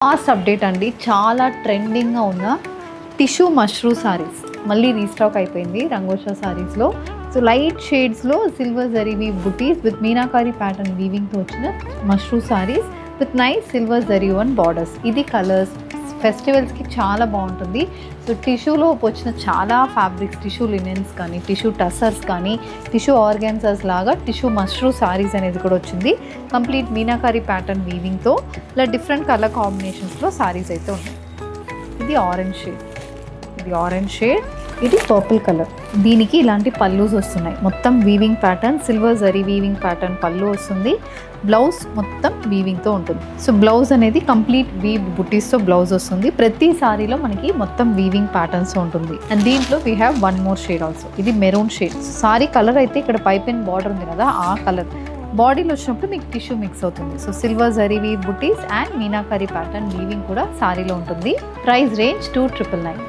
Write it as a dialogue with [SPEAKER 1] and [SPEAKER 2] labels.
[SPEAKER 1] Fast update అండి. చాలా ట్రెండింగ్గా ఉన్న టిష్యూ మష్రూ సారీస్ మళ్ళీ రీస్టాక్ అయిపోయింది రంగోషా సారీస్లో. సో లైట్ షేడ్స్లో silver zari weave butis with meenakari pattern వీవింగ్తో వచ్చిన mashru saris with nice silver zari one borders. ఇది కలర్స్ ఫెస్టివల్స్కి చాలా బాగుంటుంది. సో టిష్యూలో వచ్చిన చాలా ఫ్యాబ్రిక్స్, టిష్యూ లినెన్స్ కానీ, టిష్యూ టసర్స్ కానీ, టిష్యూ ఆర్గాన్జాస్ లాగా టిష్యూ మష్రూ సారీస్ అనేది కూడా వచ్చింది. కంప్లీట్ మీనాకారి ప్యాటర్న్ వీవింగ్తో ఇలా డిఫరెంట్ కలర్ కాంబినేషన్స్లో సారీస్ అయితే ఉన్నాయి. ఇది ఆరెంజ్ షేడ్, ఇది ఆరెంజ్ షేడ్, ఇది పర్పుల్ కలర్. దీనికి ఇలాంటి పల్లూస్ వస్తున్నాయి. మొత్తం weaving pattern, silver zari weaving pattern పళ్ళు వస్తుంది. బ్లౌజ్ మొత్తం వీవింగ్తో ఉంటుంది. సో బ్లౌజ్ అనేది కంప్లీట్ వీవ్ బుటీస్తో బ్లౌజ్ వస్తుంది. ప్రతి సారీలో మనకి మొత్తం వీవింగ్ ప్యాటర్న్స్ ఉంటుంది. అండ్ దీంట్లో we have one more shade also. ఇది మెరూన్ షేడ్. సారీ కలర్ అయితే ఇక్కడ పైపిన్ బార్డర్ ఉంది కదా, ఆ కలర్ బాడీలో వచ్చినప్పుడు మీకు టిష్యూ మిక్స్ అవుతుంది. So silver zari weave buttis and meenakari pattern weaving కూడా సారీలో ఉంటుంది. Price range 2999.